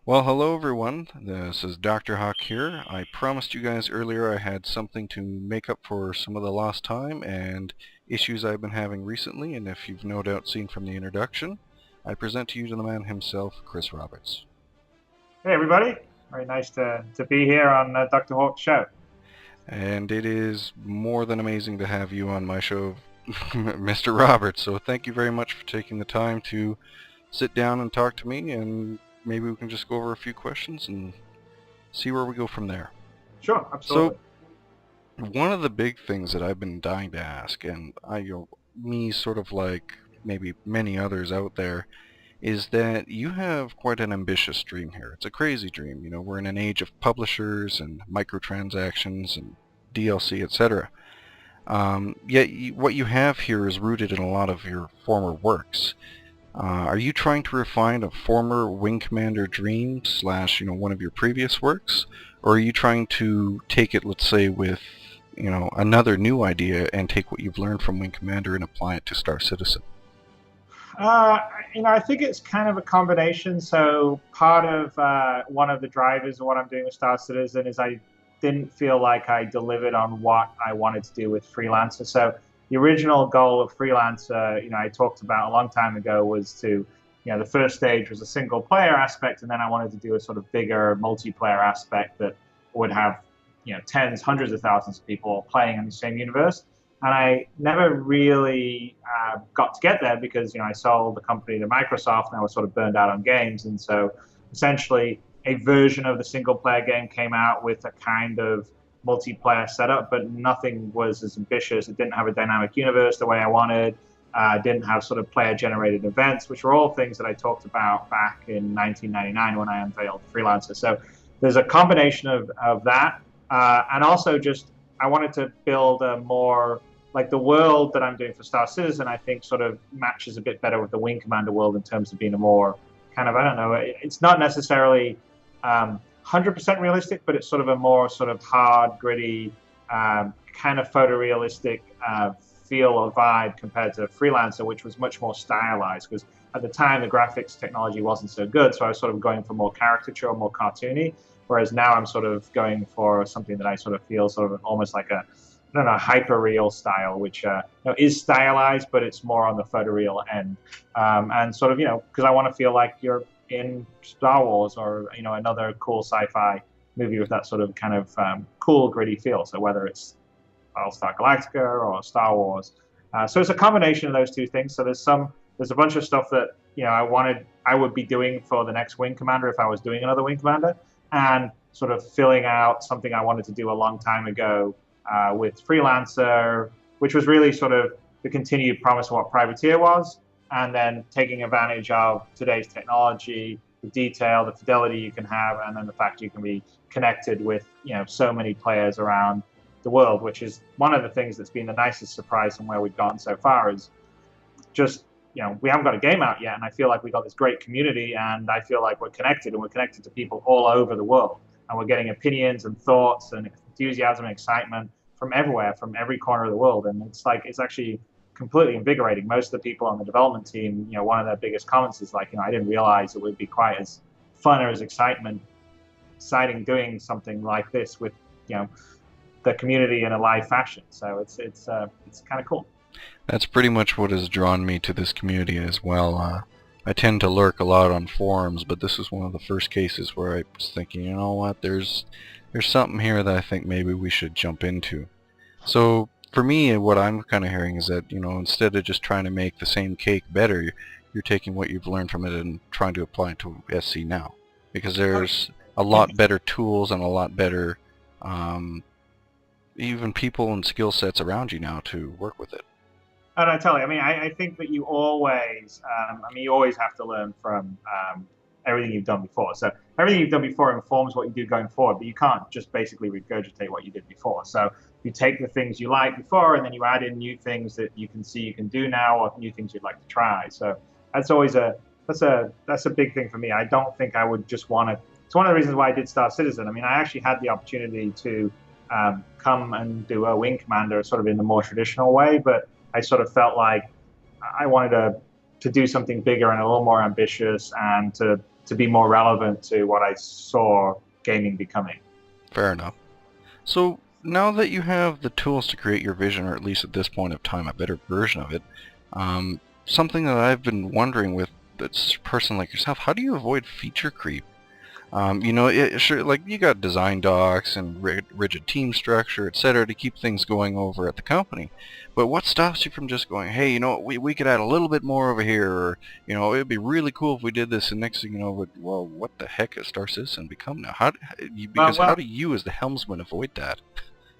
Well, hello everyone. This is Dr. Hawk here. I promised you guys earlier I had something to make up for some of the lost time and issues I've been having recently, and if you've no doubt seen from the introduction, I present to you the man himself, Chris Roberts. Hey, everybody. Very nice to be here on Dr. Hawk's show. And it is more than amazing to have you on my show, Mr. Roberts. So thank you very much for taking the time to sit down and talk to me, and maybe we can just go over a few questions and see where we go from there. Sure, So absolutely. one of the big things that I've been dying to ask, and me sort of like maybe many others out there, is that you have quite an ambitious dream here. It's a crazy dream. We're in an age of publishers and microtransactions and DLC, etc. Yet what you have here is rooted in a lot of your former works. Are you trying to refine a former Wing Commander dream slash, one of your previous works? Or are you trying to take it, let's say, with, another new idea and take what you've learned from Wing Commander and apply it to Star Citizen? Uh, I think it's kind of a combination. So part of one of the drivers of what I'm doing with Star Citizen is I didn't feel like I delivered on what I wanted to do with Freelancer. So the original goal of Freelancer, I talked about a long time ago was to, the first stage was a single player aspect, and then I wanted to do a sort of bigger multiplayer aspect that would have, tens, hundreds of thousands of people playing in the same universe. And I never really got to get there because I sold the company to Microsoft and I was sort of burned out on games. And so essentially a version of the single player game came out with a kind of multiplayer setup, but nothing was as ambitious. It didn't have a dynamic universe the way I wanted. Didn't have sort of player generated events, which were all things that I talked about back in 1999 when I unveiled Freelancer. So there's a combination of that. And also just I wanted to build a more like the world that I'm doing for Star Citizen, I think sort of matches a bit better with the Wing Commander world in terms of being a more kind of, I don't know, it's not necessarily 100% realistic, but it's sort of a more sort of hard, gritty, kind of photorealistic feel or vibe compared to Freelancer, which was much more stylized because at the time the graphics technology wasn't so good. So I was sort of going for more caricature, more cartoony. Whereas now I'm sort of going for something that I sort of feel sort of almost like a I don't know, hyper real style, which is stylized, but it's more on the photoreal end. And sort of, because I want to feel like you're in Star Wars or, another cool sci-fi movie with that sort of kind of cool, gritty feel. So whether it's Battlestar Galactica or Star Wars. So it's a combination of those two things. So there's a bunch of stuff that, I would be doing for the next Wing Commander if I was doing another Wing Commander, and sort of filling out something I wanted to do a long time ago with Freelancer, which was really sort of the continued promise of what Privateer was, and then taking advantage of today's technology, the detail, the fidelity you can have, and then the fact you can be connected with so many players around the world, which is one of the things that's been the nicest surprise from where we've gone so far is just we haven't got a game out yet, and I feel like we've got this great community, and I feel like we're connected, and we're connected to people all over the world, and we're getting opinions and thoughts and enthusiasm and excitement from everywhere, from every corner of the world, and it's actually completely invigorating. Most of the people on the development team, one of their biggest comments is like, I didn't realize it would be quite as fun or as exciting doing something like this with the community in a live fashion. So it's kind of cool. That's pretty much what has drawn me to this community as well. I tend to lurk a lot on forums, but this is one of the first cases where I was thinking, you know what, there's something here that I think maybe we should jump into. So for me, what I'm kind of hearing is that, instead of just trying to make the same cake better, you're taking what you've learned from it and trying to apply it to SC now. Because there's a lot better tools and a lot better even people and skill sets around you now to work with it. And I tell you, I think that you always have to learn from everything you've done before. So everything you've done before informs what you do going forward, but you can't just basically regurgitate what you did before. So you take the things you liked before, and then you add in new things that you can see you can do now, or new things you'd like to try. So that's always that's a big thing for me. I don't think I would just want to. It's one of the reasons why I did Star Citizen. I actually had the opportunity to come and do a Wing Commander sort of in the more traditional way, but I sort of felt like I wanted to do something bigger and a little more ambitious, and to to be more relevant to what I saw gaming becoming. Fair enough. So now that you have the tools to create your vision, or at least at this point of time, a better version of it, something that I've been wondering with that's a person like yourself, how do you avoid feature creep? Sure, like you got design docs and rigid team structure, etc., to keep things going over at the company. But what stops you from just going, hey, we could add a little bit more over here, or it'd be really cool if we did this, and next thing you know, well, what the heck has Star Citizen become now? Well, Because how well, do you, as the helmsman, avoid that?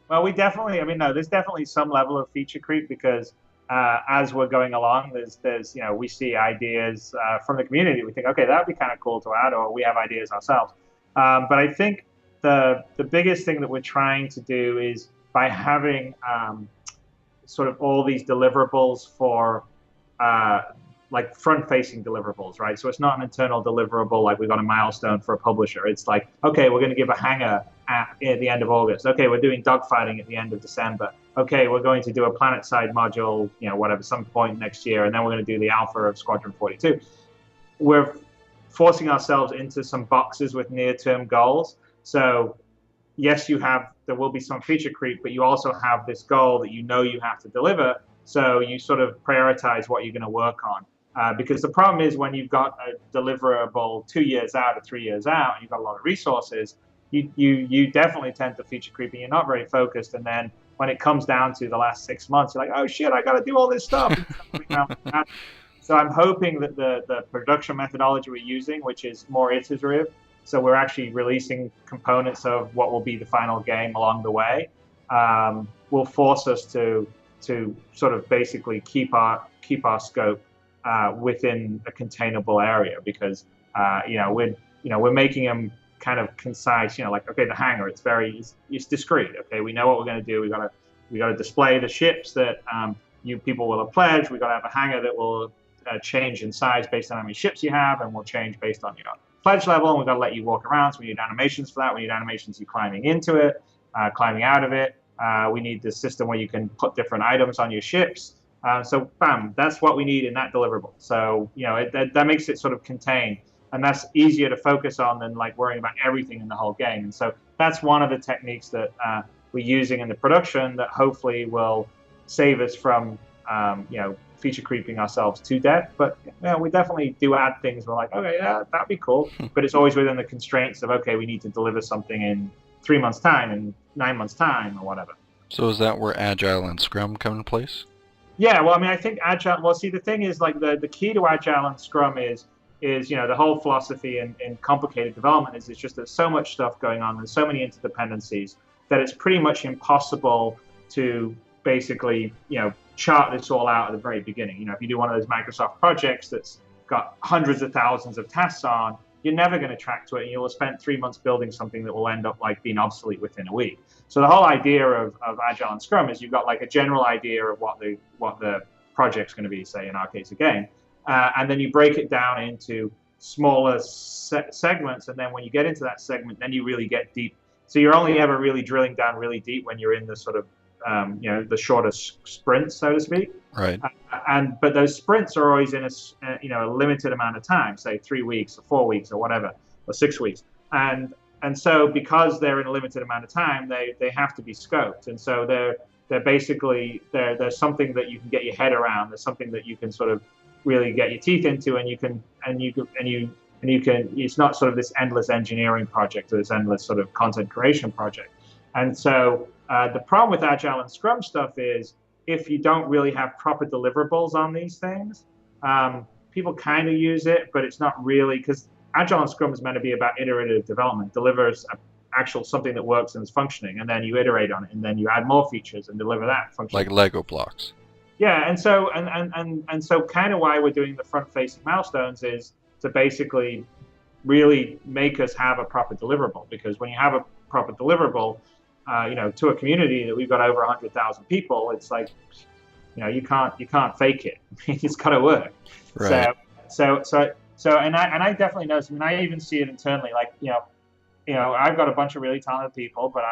Well, we definitely. I mean, no, there's definitely some level of feature creep because as we're going along, we see ideas from the community. We think, okay, that would be kind of cool to add, or we have ideas ourselves. But I think the biggest thing that we're trying to do is by having sort of all these deliverables for uh, like front-facing deliverables, right? So it's not an internal deliverable like we got a milestone for a publisher. It's like, okay, we're going to give a hangar at the end of August. Okay, we're doing dogfighting at the end of December. Okay, we're going to do a planet side module, whatever, some point next year, and then we're going to do the alpha of Squadron 42. We're forcing ourselves into some boxes with near-term goals. So yes, there will be some feature creep, but you also have this goal that you have to deliver. So you sort of prioritize what you're going to work on. Because the problem is when you've got a deliverable 2 years out or 3 years out, and you've got a lot of resources, you definitely tend to feature creep, and you're not very focused. And then when it comes down to the last 6 months, you're like, oh shit, I got to do all this stuff. So I'm hoping that the production methodology we're using, which is more iterative, so we're actually releasing components of what will be the final game along the way, will force us to sort of basically keep our scope within a containable area, because we're making them kind of concise. Like, okay, the hangar, it's discrete. Okay, we know what we're going to do. We got to display the ships that you people will have pledged. We got to have a hangar that will change in size based on how many ships you have, and will change based on pledge level. And we've got to let you walk around. So we need animations for that. We need animations you climbing into it, climbing out of it. We need the system where you can put different items on your ships. So bam, that's what we need in that deliverable. So that makes it sort of contained, and that's easier to focus on than like worrying about everything in the whole game. And so that's one of the techniques that we're using in the production that hopefully will save us from feature creeping ourselves to death. But we definitely do add things. We're like, okay, yeah, that'd be cool, but it's always within the constraints of, okay, we need to deliver something in 3 months' time, in 9 months' time, or whatever. So is that where Agile and Scrum come in place? Yeah, well, I mean, I think Agile. Well, see, the thing is, like, the key to Agile and Scrum is the whole philosophy in complicated development is it's just there's so much stuff going on, there's so many interdependencies that it's pretty much impossible to basically chart this all out at the very beginning. If you do one of those Microsoft projects that's got hundreds of thousands of tasks on, you're never going to track to it, and you'll have spent 3 months building something that will end up like being obsolete within a week. So the whole idea of Agile and Scrum is you've got like a general idea of what the project's going to be, say in our case a game, and then you break it down into smaller segments, and then when you get into that segment, then you really get deep. So you're only ever really drilling down really deep when you're in the sort of the shorter sprints, so to speak. Right. But those sprints are always in a limited amount of time, say 3 weeks or 4 weeks or whatever, or 6 weeks. And so because they're in a limited amount of time, they have to be scoped. And so they're basically there's something that you can get your head around. There's something that you can sort of really get your teeth into, and you can it's not sort of this endless engineering project or this endless sort of content creation project. And so the problem with Agile and Scrum stuff is if you don't really have proper deliverables on these things, people kind of use it, but it's not really, because Agile and Scrum is meant to be about iterative development, delivers actual something that works and is functioning, and then you iterate on it, and then you add more features and deliver that function. Like Lego blocks. Yeah, and so kind of why we're doing the front-facing milestones is to basically really make us have a proper deliverable, because when you have a proper deliverable, to a community that we've got over 100,000 people, it's like, you can't fake it. It's got to work. Right. So, and I definitely notice. I mean, I even see it internally. Like, I've got a bunch of really talented people, but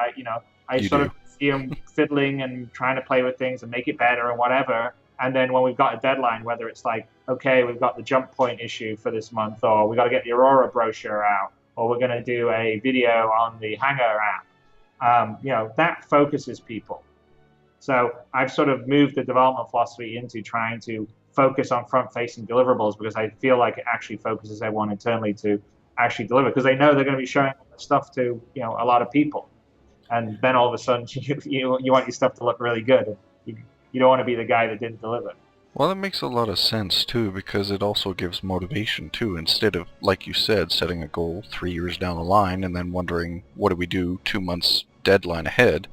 I sort of see them fiddling and trying to play with things and make it better and whatever. And then when we've got a deadline, whether it's like, okay, we've got the jump point issue for this month, or we got to get the Aurora brochure out, or we're going to do a video on the Hangar app, that focuses people. So I've sort of moved the development philosophy into trying to focus on front-facing deliverables because I feel like it actually focuses everyone internally to actually deliver because they know they're going to be showing stuff to a lot of people, and then all of a sudden you want your stuff to look really good. You don't want to be the guy that didn't deliver. Well, that makes a lot of sense too, because it also gives motivation too. Instead of, like you said, setting a goal 3 years down the line and then wondering what do we do 2 months deadline ahead,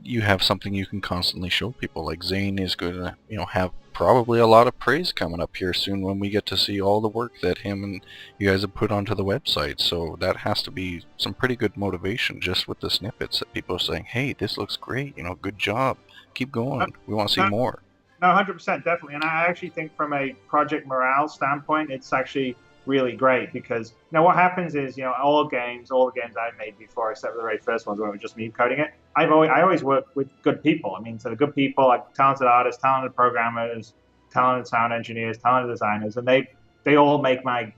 you have something you can constantly show people. Like Zane is going to, have probably a lot of praise coming up here soon when we get to see all the work that him and you guys have put onto the website. So that has to be some pretty good motivation just with the snippets that people are saying, hey, this looks great, good job, keep going, we want to see more. No, 100%, definitely. And I actually think from a project morale standpoint, it's actually really great because what happens is all the games I've made before, except for the very first ones when it was just me coding it, I always work with good people. I mean, so the good people, like talented artists, talented programmers, talented sound engineers, talented designers, and they all make my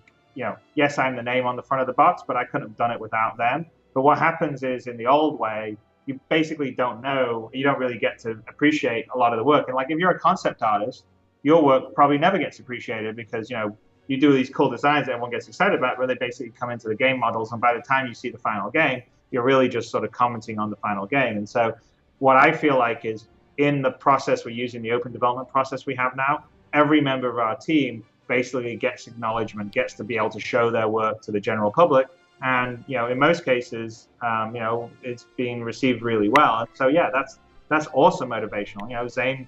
yes, I'm the name on the front of the box, but I couldn't have done it without them. But what happens is in the old way, you basically don't really get to appreciate a lot of the work. And like if you're a concept artist, your work probably never gets appreciated because you do these cool designs that everyone gets excited about, where they basically come into the game models, and by the time you see the final game, you're really just sort of commenting on the final game. And so what I feel like is in the process we're using, the open development process we have now, every member of our team basically gets acknowledgement, gets to be able to show their work to the general public. And in most cases, it's being received really well. And so yeah, that's awesome motivational. Zane,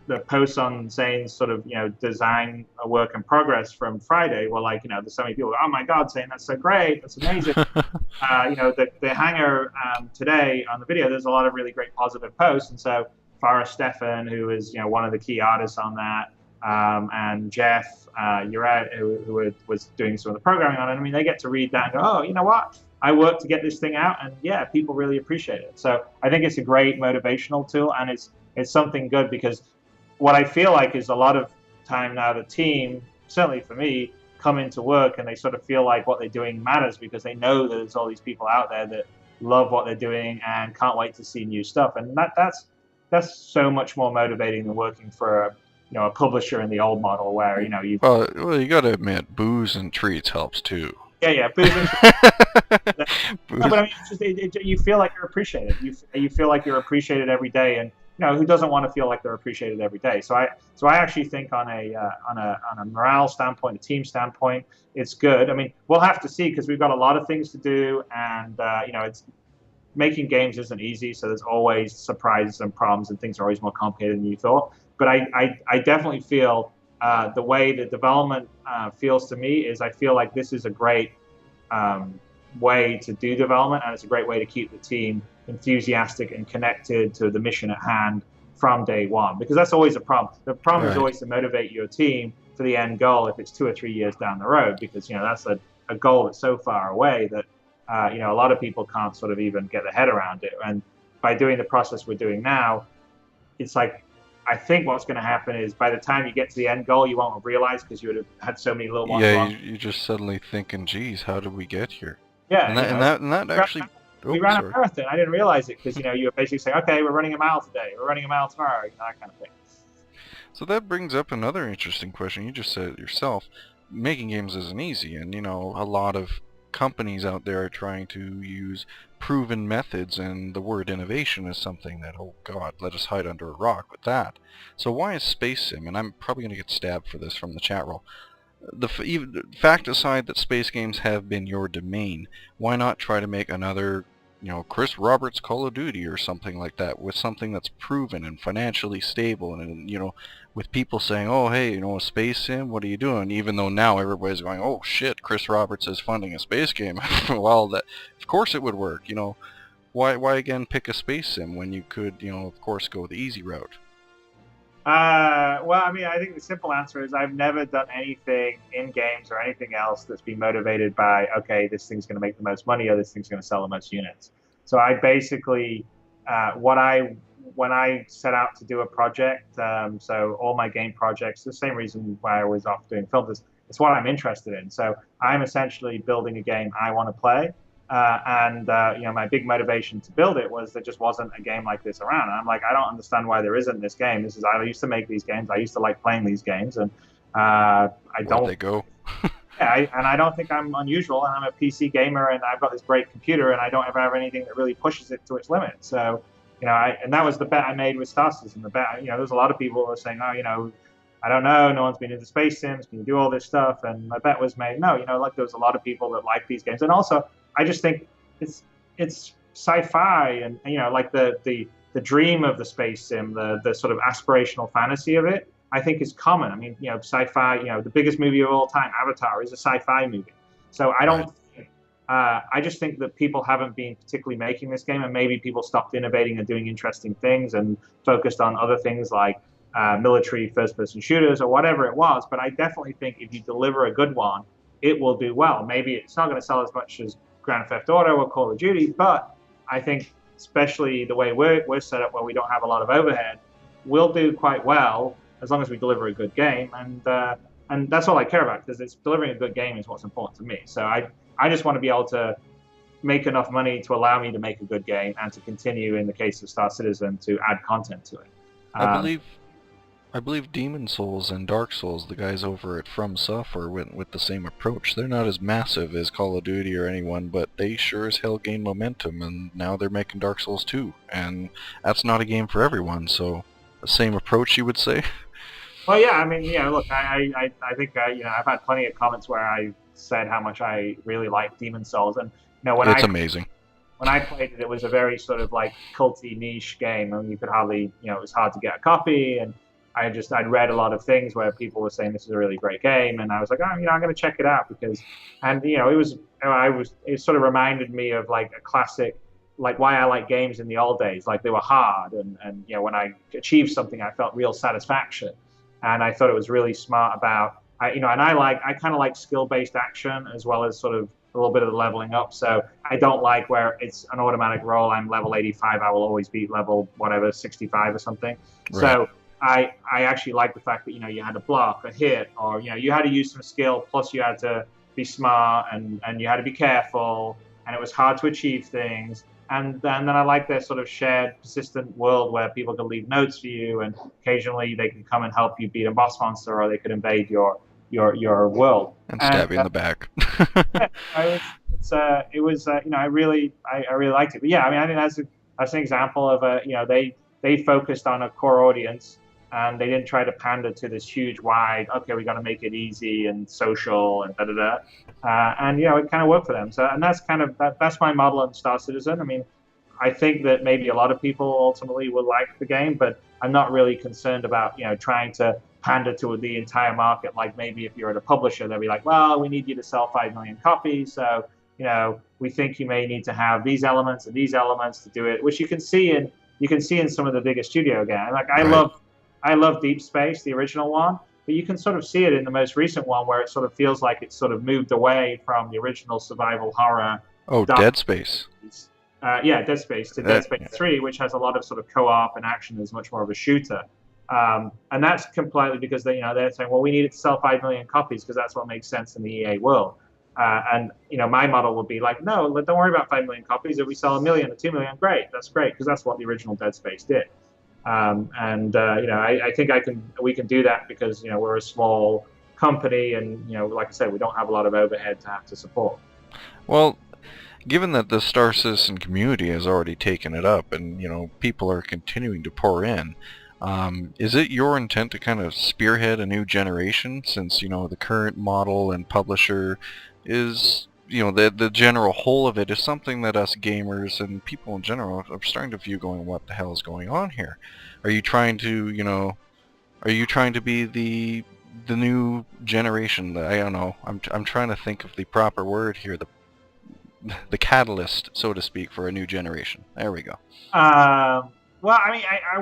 the posts on Zane's sort of design a work in progress from Friday were like there's so many people. Oh my God, Zane, that's so great, that's amazing. The Hangar today on the video, there's a lot of really great positive posts. And so Farah Stefan, who is one of the key artists on that, and Jeff Uret, who was doing some of the programming on it. I mean, they get to read that and go, oh, you know what? I worked to get this thing out, and yeah, people really appreciate it. So I think it's a great motivational tool, and it's something good because what I feel like is a lot of time now the team, certainly for me, come into work and they sort of feel like what they're doing matters because they know that there's all these people out there that love what they're doing and can't wait to see new stuff, and that's so much more motivating than working for a publisher in the old model where you well, you gotta admit, booze and treats helps too. yeah booze and no, but I mean, you feel like you're appreciated. You feel like you're appreciated every day, and who doesn't want to feel like they're appreciated every day? So I actually think on a morale standpoint, a team standpoint, it's good. I mean, we'll have to see because we've got a lot of things to do, and it's making games isn't easy. So there's always surprises and problems, and things are always more complicated than you thought. But I definitely feel the way the development feels to me is I feel like this is a great way to do development, and it's a great way to keep the team enthusiastic and connected to the mission at hand from day one, because that's always a problem. The problem is always to motivate your team for the end goal if it's 2 or 3 years down the road, because that's a goal that's so far away that a lot of people can't sort of even get their head around it. And by doing the process we're doing now, it's like I think what's going to happen is by the time you get to the end goal, you won't have realized because you would have had so many little ones. Yeah, you're just suddenly thinking, geez, how did we get here? Yeah, and that actually... we ran a marathon. I didn't realize it because you were basically saying, okay, we're running a mile today, we're running a mile tomorrow, that kind of thing. So that brings up another interesting question. You just said it yourself. Making games isn't easy, and a lot of companies out there are trying to use proven methods, and the word innovation is something that, oh God, let us hide under a rock with that. So why is Space Sim, and I'm probably going to get stabbed for this from the chat roll, the fact aside that space games have been your domain, why not try to make another Chris Roberts Call of Duty or something like that, with something that's proven and financially stable, and with people saying, oh hey, a space sim, what are you doing? Even though now everybody's going, oh shit, Chris Roberts is funding a space game. Well, that of course it would work. Why again pick a space sim when you could of course go the easy route? Well, I mean, I think the simple answer is I've never done anything in games or anything else that's been motivated by, okay, this thing's going to make the most money or this thing's going to sell the most units. So I basically, what I when I set out to do a project, so all my game projects, the same reason why I was off doing films is it's what I'm interested in. So I'm essentially building a game I want to play. My big motivation to build it was there just wasn't a game like this around. And I'm like, I don't understand why there isn't this game. I used to make these games. I used to like playing these games, and I Where'd don't they go? yeah, I don't think I'm unusual, and I'm a PC gamer, and I've got this great computer, and I don't ever have anything that really pushes it to its limit. So, and that was the bet I made with Star Citizen. The bet, there's a lot of people who are saying, oh, I don't know, no one's been into space sims, can you do all this stuff? And my bet was made, no, like there was a lot of people that like these games, and also I just think it's sci-fi, and like the dream of the space sim, the sort of aspirational fantasy of it. I think is common. I mean, sci-fi. The biggest movie of all time, Avatar, is a sci-fi movie. So I Right. don't. I just think that people haven't been particularly making this game, and maybe people stopped innovating and doing interesting things and focused on other things like military first-person shooters or whatever it was. But I definitely think if you deliver a good one, it will do well. Maybe it's not going to sell as much as Grand Theft Auto or Call of Duty, but I think, especially the way we're set up, where we don't have a lot of overhead, we'll do quite well as long as we deliver a good game. And that's all I care about, because it's delivering a good game is what's important to me. So I just want to be able to make enough money to allow me to make a good game and to continue, in the case of Star Citizen, to add content to it. I Um, believe I believe Demon Souls and Dark Souls, the guys over at From Software went with the same approach. They're not as massive as Call of Duty or anyone, but they sure as hell gained momentum, and now they're making Dark Souls 2, and that's not a game for everyone, so the same approach, you would say? well, yeah, I mean, look, I think I've had plenty of comments where I said how much I really like Demon Souls, and It's amazing. when I played it, it was a very sort of like culty niche game, and you could hardly, it was hard to get a copy. And I'd read a lot of things where people were saying this is a really great game, and I was like, oh, I'm going to check it out because, and it sort of reminded me of like a classic, like why I like games in the old days, like they were hard, and when I achieved something, I felt real satisfaction, and I thought it was really smart about, and I kind of like skill-based action as well as sort of a little bit of the leveling up. So I don't like where it's an automatic roll. I'm level 85. I will always beat level whatever 65 or something. Right. So I actually like the fact that you had to block a hit, or you had to use some skill. Plus you had to be smart, and you had to be careful, and it was hard to achieve things. And then I like their sort of shared, persistent world where people can leave notes for you, and occasionally they can come and help you beat a boss monster, or they could invade your world. And And stab you in the back. yeah, it was I really liked it. But yeah, I mean, I think that's an example of they focused on a core audience, and they didn't try to pander to this huge wide. Okay, we got to make it easy and social and da da da. And it kind of worked for them. So, and that's kind of that's my model on Star Citizen. I mean, I think that maybe a lot of people ultimately will like the game, but I'm not really concerned about trying to pander to the entire market. Like maybe if you're at a publisher, they'll be like, well, we need you to sell 5 million copies, so we think you may need to have these elements and these elements to do it, which you can see in some of the bigger studio games. Like Right. I love Deep Space, the original one, but you can sort of see it in the most recent one where it sort of feels like it's sort of moved away from the original survival horror Oh, dark. Dead Space. Dead Space to Dead Space Yeah. 3, which has a lot of sort of co-op and action, is much more of a shooter. And that's completely because they're saying, well, we need it to sell 5 million copies because that's what makes sense in the EA world. And my model would be like, no, don't worry about 5 million copies. If we sell 1 million or 2 million, great, that's great, because that's what the original Dead Space did. I think we can do that because we're a small company, and like I said, we don't have a lot of overhead to have to support. Well, given that the Star Citizen community has already taken it up and, people are continuing to pour in, is it your intent to kind of spearhead a new generation since, the current model and publisher is, the general whole of it is something that us gamers and people in general are starting to view going, what the hell is going on here? Are you trying to, be the new generation? I don't know. I'm trying to think of the proper word here. The catalyst, so to speak, for a new generation. There we go. Well, I mean, I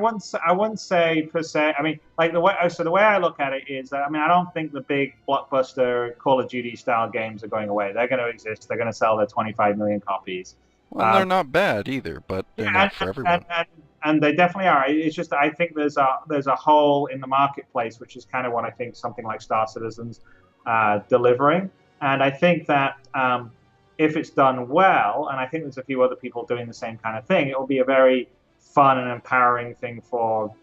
wouldn't say per se. I mean, like the way I look at it is that, I mean, I don't think the big blockbuster Call of Duty style games are going away. They're going to exist. They're going to sell their 25 million copies. Well, Um, they're not bad either, but they're yeah, not for everyone. and they definitely are. It's just I think there's a hole in the marketplace, which is kind of what I think something like Star Citizen's delivering. And I think that if it's done well, and I think there's a few other people doing the same kind of thing, it will be a very fun and empowering thing for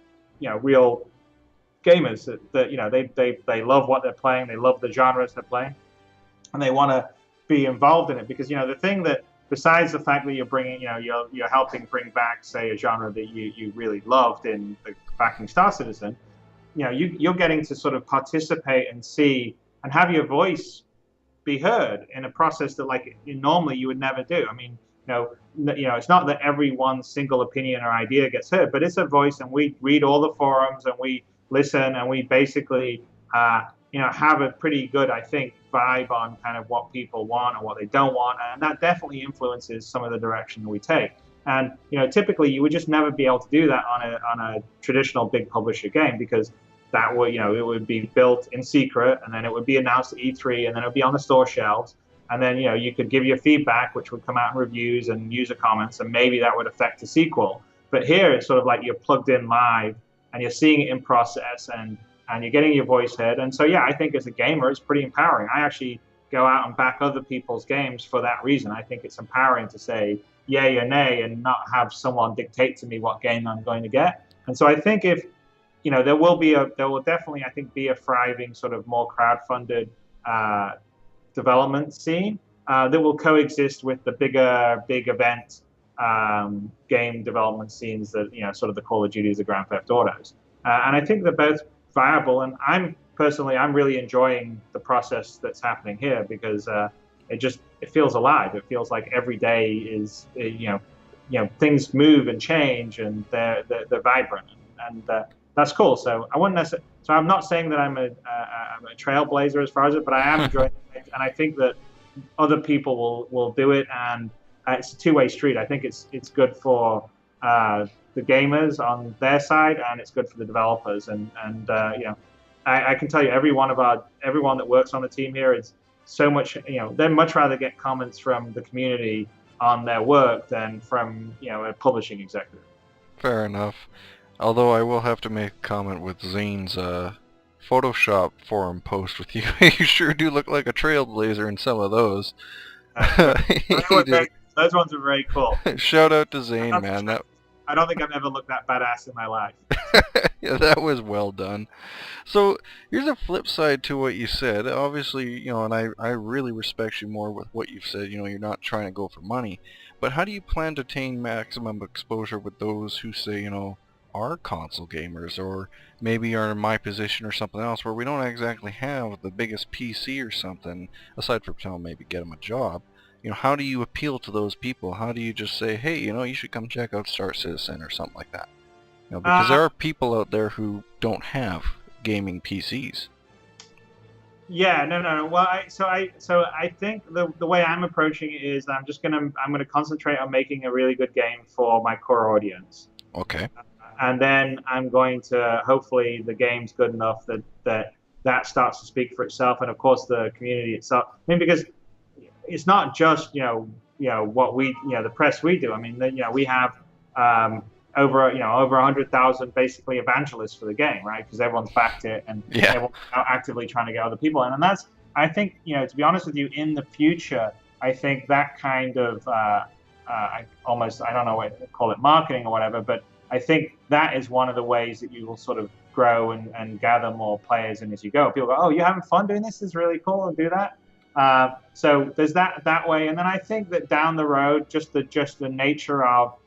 real gamers that they love what they're playing, they love the genres they're playing, and they want to be involved in it because the thing that besides the fact that you're bringing you're helping bring back say a genre that you really loved in the backing Star Citizen, you're getting to sort of participate and see and have your voice be heard in a process that like normally you would never do. I mean, it's not that every one single opinion or idea gets heard, but it's a voice, and we read all the forums and we listen and we basically, have a pretty good, I think, vibe on kind of what people want and what they don't want, and that definitely influences some of the direction that we take. And typically you would just never be able to do that on a traditional big publisher game because that would it would be built in secret and then it would be announced at E3 and then it would be on the store shelves and then you could give your feedback which would come out in reviews and user comments and maybe that would affect the sequel. But here it's sort of like you're plugged in live and you're seeing it in process and you're getting your voice heard. And so yeah, I think as a gamer it's pretty empowering. I actually go out and back other people's games for that reason. I think it's empowering to say yay or nay and not have someone dictate to me what game I'm going to get. And so I think if there will definitely, I think, be a thriving sort of more crowd-funded development scene that will coexist with the big event game development scenes that sort of the Call of Duties, the Grand Theft Autos, and I think they're both viable. And I'm really enjoying the process that's happening here because it feels alive. It feels like every day is things move and change and they're vibrant and that's cool. So I wouldn't necessarily. So I'm not saying that I'm a trailblazer as far as it, but I am enjoying it, and I think that other people will do it, and it's a two-way street. I think it's good for the gamers on their side, and it's good for the developers. And I can tell you, everyone that works on the team here is so much. They'd much rather get comments from the community on their work than from a publishing executive. Fair enough. Although I will have to make a comment with Zane's Photoshop forum post with you. You sure do look like a trailblazer in some of those. Those ones are very cool. Shout out to Zane, man. I don't think I've ever looked that badass in my life. Yeah, that was well done. So here's a flip side to what you said. Obviously, and I really respect you more with what you've said. You're not trying to go for money. But how do you plan to attain maximum exposure with those who say, are console gamers, or maybe are in my position or something else where we don't exactly have the biggest PC or something, aside from maybe get them a job? How do you appeal to those people? How do you just say, hey, you should come check out Star Citizen or something like that? Because there are people out there who don't have gaming PCs. Yeah, no. Well, I think the way I'm approaching it is that I'm gonna concentrate on making a really good game for my core audience. Okay. And then I'm going to hopefully the game's good enough that starts to speak for itself, and of course the community itself. I mean, because it's not just what we the press we do. I mean, we have over 100,000 basically evangelists for the game, right? Because everyone's backed it and everyone's actively trying to get other people in, and that's I think to be honest with you, in the future, I think that kind of I don't know what to call it, marketing or whatever, but I think that is one of the ways that you will sort of grow and gather more players in as you go. People go, oh, you're having fun doing this? This is really cool, and do that. So there's that way. And then I think that down the road, just the nature of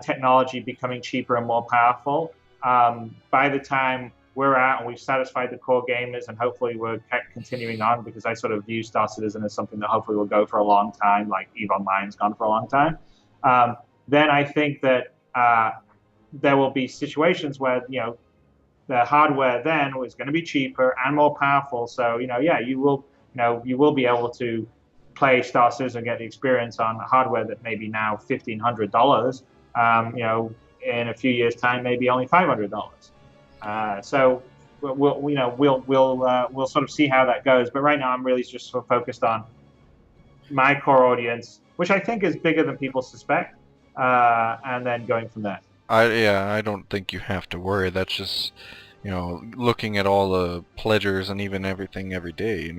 technology becoming cheaper and more powerful, by the time we're out and we've satisfied the core gamers and hopefully we're continuing on, because I sort of view Star Citizen as something that hopefully will go for a long time, like EVE Online's gone for a long time. Then I think that there will be situations where the hardware then is going to be cheaper and more powerful. So you will be able to play Star Citizen and get the experience on hardware that maybe now $1,500. In a few years' time, maybe only $500. So we'll sort of see how that goes. But right now, I'm really just sort of focused on my core audience, which I think is bigger than people suspect, and then going from there. I don't think you have to worry. That's just, looking at all the pledgers and even everything every day,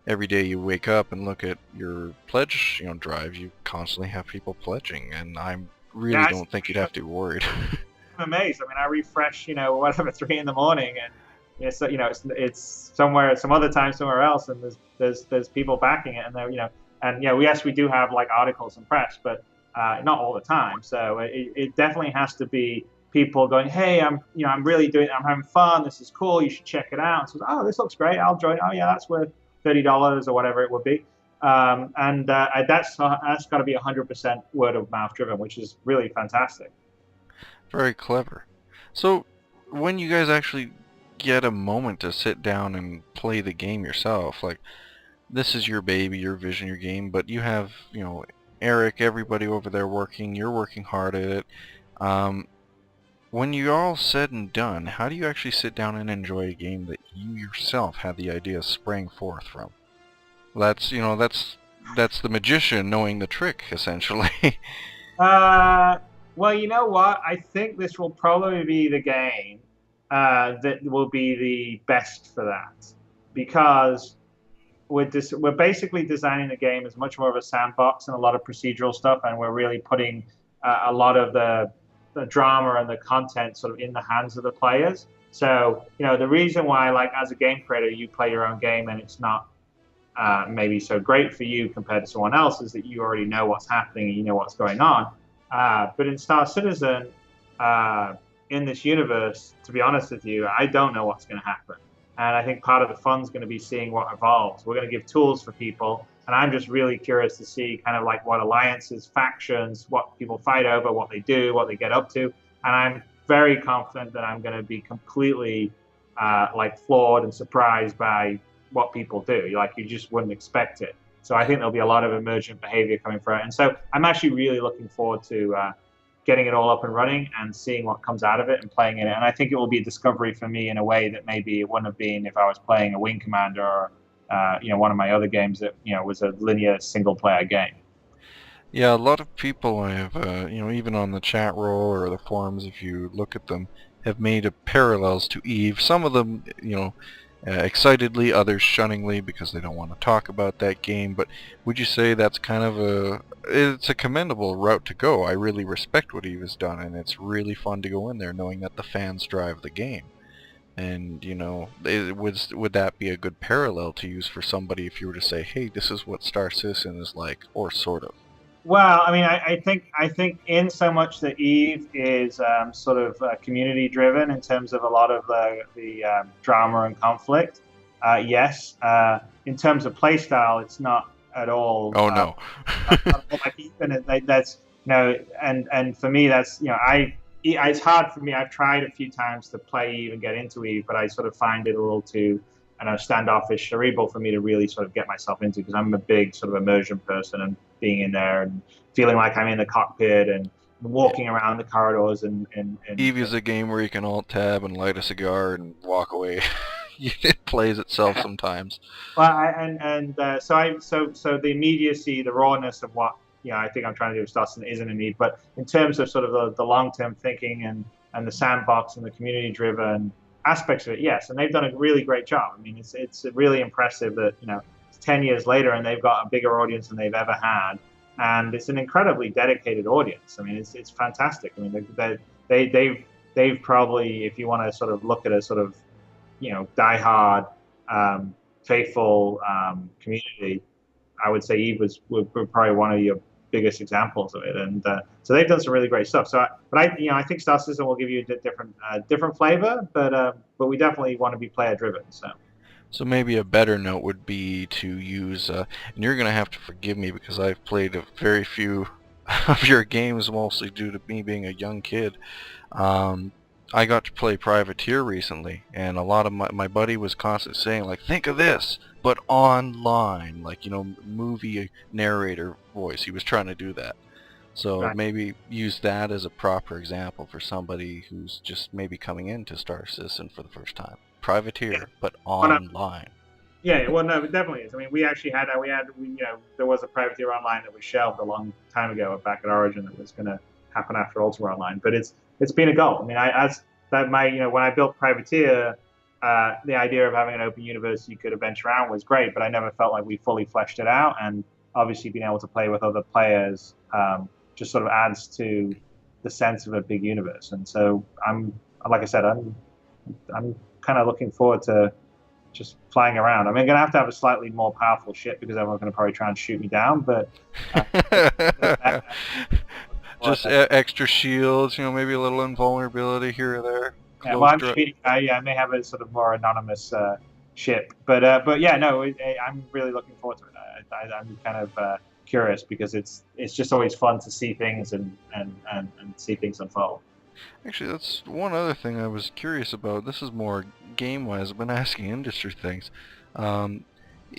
every day you wake up and look at your pledge, drive, you constantly have people pledging, and I really Yeah, don't think you'd have to be worried. I'm amazed. I mean, I refresh, whatever 3 in the morning, and it's somewhere, some other time somewhere else, and there's people backing it, and and yes, we do have like articles and press, but not all the time. So it definitely has to be people going, hey, I'm really I'm having fun. This is cool. You should check it out. And so, oh, this looks great. I'll join. Oh yeah, that's worth $30 or whatever it would be. And that's got to be 100% word of mouth driven, which is really fantastic. Very clever. So, when you guys actually get a moment to sit down and play the game yourself, like, this is your baby, your vision, your game, but you have, Eric, everybody over there working, you're working hard at it. Um, when you're all said and done, how do you actually sit down and enjoy a game that you yourself had the idea sprang forth from? That's the magician knowing the trick, essentially. Uh, well, you know what? I think this will probably be the game that will be the best for that, because we're basically designing the game as much more of a sandbox and a lot of procedural stuff, and we're really putting a lot of the drama and the content sort of in the hands of the players. So, the reason why, like, as a game creator, you play your own game and it's not maybe so great for you compared to someone else is that you already know what's happening and you know what's going on. But in Star Citizen, uh, in this universe, to be honest with you, I don't know what's going to happen. And I think part of the fun's going to be seeing what evolves. We're going to give tools for people. And I'm just really curious to see kind of like what alliances, factions, what people fight over, what they do, what they get up to. And I'm very confident that I'm going to be completely like floored and surprised by what people do. Like, you just wouldn't expect it. So I think there'll be a lot of emergent behavior coming through it. And so I'm actually really looking forward to getting it all up and running and seeing what comes out of it and playing it. And I think it will be a discovery for me in a way that maybe it wouldn't have been if I was playing a Wing Commander or one of my other games that was a linear single player game. Yeah, a lot of people have, even on the chat roll or the forums, if you look at them, have made parallels to Eve. Some of them, excitedly, others shunningly because they don't want to talk about that game. But would you say that's kind of it's a commendable route to go? I really respect what Eve has done, and it's really fun to go in there knowing that the fans drive the game. And, would that be a good parallel to use for somebody if you were to say, hey, this is what Star Citizen is like, or sort of? Well, I mean, I think in so much that Eve is sort of community driven in terms of a lot of the drama and conflict. Yes, in terms of play style, it's not at all. Oh no. Not like Eve, and that's and for me, that's it's hard for me. I've tried a few times to play Eve and get into Eve, but I sort of find it a little too, standoffish, cerebral for me to really sort of get myself into, because I'm a big sort of immersion person, and being in there and feeling like I'm in the cockpit and walking around the corridors and Eve is a game where you can alt tab and light a cigar and walk away. It plays itself sometimes. well, so the immediacy, the rawness of what I think I'm trying to do with Stutzen isn't a need, but in terms of sort of the long term thinking and the sandbox and the community driven aspects of it, yes, and they've done a really great job. I mean, it's really impressive that it's 10 years later and they've got a bigger audience than they've ever had, and it's an incredibly dedicated audience. I mean, it's fantastic. I mean, they've probably, if you want to sort of look at a sort of diehard, faithful community, I would say Eve was probably one of your biggest examples of it, and so they've done some really great stuff. So, I think Star System will give you a different flavor, but we definitely want to be player driven. So maybe a better note would be to use, and you're going to have to forgive me because I've played a very few of your games, mostly due to me being a young kid. Um, I got to play Privateer recently, and a lot of my buddy was constantly saying, like, think of this, but online, like, movie narrator voice. He was trying to do that. So Right. maybe use that as a proper example for somebody who's just maybe coming into Star Citizen for the first time. Yeah. Privateer, but Well, no, online. yeah. Well, no, it definitely is. I mean, we actually had there was a Privateer Online that was shelved a long time ago back at Origin that was going to happen after Ultima Online, but it's been a goal. I mean, when I built Privateer, the idea of having an open universe you could adventure around was great, but I never felt like we fully fleshed it out. And obviously, being able to play with other players just sort of adds to the sense of a big universe. And so like I said, I'm kind of looking forward to just flying around. I mean, I'm gonna have to have a slightly more powerful ship because everyone's gonna probably try and shoot me down. But Just extra shields, maybe a little invulnerability here or there. yeah, well, Close I'm dra- shooting. I may have a sort of more anonymous ship, but yeah, no, I'm really looking forward to it. I'm kind of curious because it's just always fun to see things and see things unfold. Actually, that's one other thing I was curious about. This is more game-wise. I've been asking industry things. Um,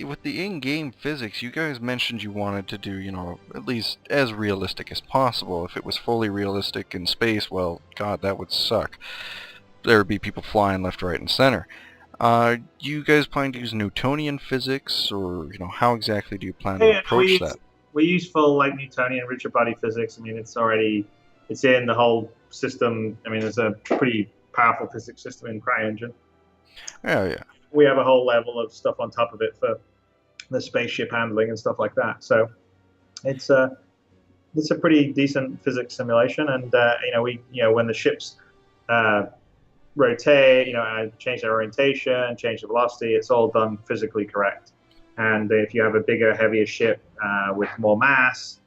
with the in-game physics, you guys mentioned you wanted to do, at least as realistic as possible. If it was fully realistic in space, well, God, that would suck. There would be people flying left, right, and center. You guys plan to use Newtonian physics, or, how exactly do you plan to Yeah, approach that? we use full like Newtonian rigid body physics. I mean, it's in the whole system. I mean, there's a pretty powerful physics system in CryEngine. Yeah, yeah. We have a whole level of stuff on top of it for the spaceship handling and stuff like that. So it's a pretty decent physics simulation, and when the ships rotate, change their orientation, change the velocity, it's all done physically correct. And if you have a bigger, heavier ship with more mass,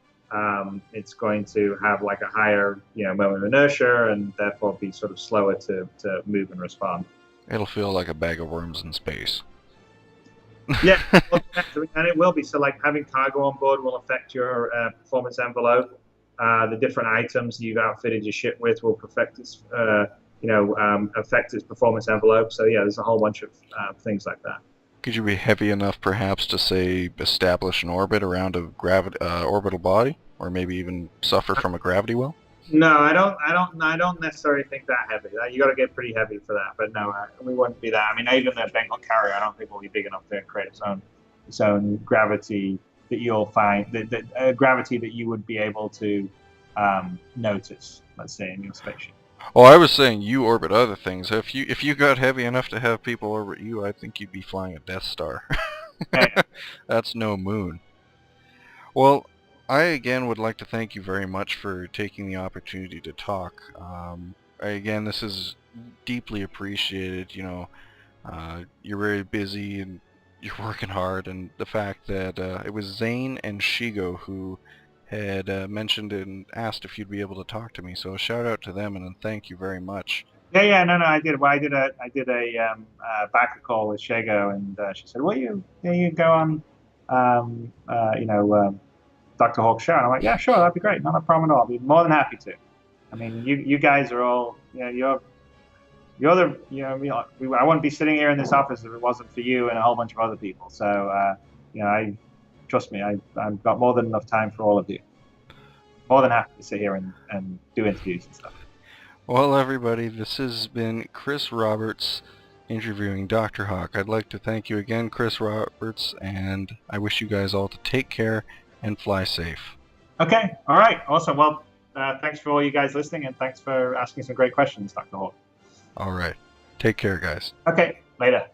it's going to have like a higher, moment of inertia, and therefore be sort of slower to move and respond. It'll feel like a bag of worms in space. Yeah, and it will be. So, like having cargo on board will affect your performance envelope. The different items you've outfitted your ship with will affect its performance envelope. So, yeah, there's a whole bunch of things like that. Could you be heavy enough, perhaps, to say establish an orbit around a orbital body, or maybe even suffer from a gravity well? No, I don't necessarily think that heavy. You got to get pretty heavy for that. But no, we wouldn't be that. I mean, even the Bengal carrier, I don't think will be big enough to create its own gravity that you'll find the gravity that you would be able to notice. Let's say in your spaceship. Well, I was saying you orbit other things. If you got heavy enough to have people orbit you, I think you'd be flying a Death Star. Yeah. That's no moon. Well, I again would like to thank you very much for taking the opportunity to talk. Again, this is deeply appreciated. You're very busy and you're working hard, and the fact that it was Zane and Shigo who had mentioned and asked if you'd be able to talk to me. So a shout out to them, and then thank you very much. Yeah, no, I did. Well, I did a backer call with Shago, and she said, "Will you go on, Dr. Hawk's show?" And I'm like, "Yeah, sure, that'd be great. Not a problem at all. I'd be more than happy to." I mean, you guys are all, you're the, I wouldn't be sitting here in this office if it wasn't for you and a whole bunch of other people. So, trust me, I've got more than enough time for all of you. More than happy to sit here and do interviews and stuff. Well, everybody, this has been Chris Roberts interviewing Dr. Hawk. I'd like to thank you again, Chris Roberts, and I wish you guys all to take care and fly safe. Okay, all right, awesome. Well, thanks for all you guys listening, and thanks for asking some great questions, Dr. Hawk. All right. Take care, guys. Okay, later.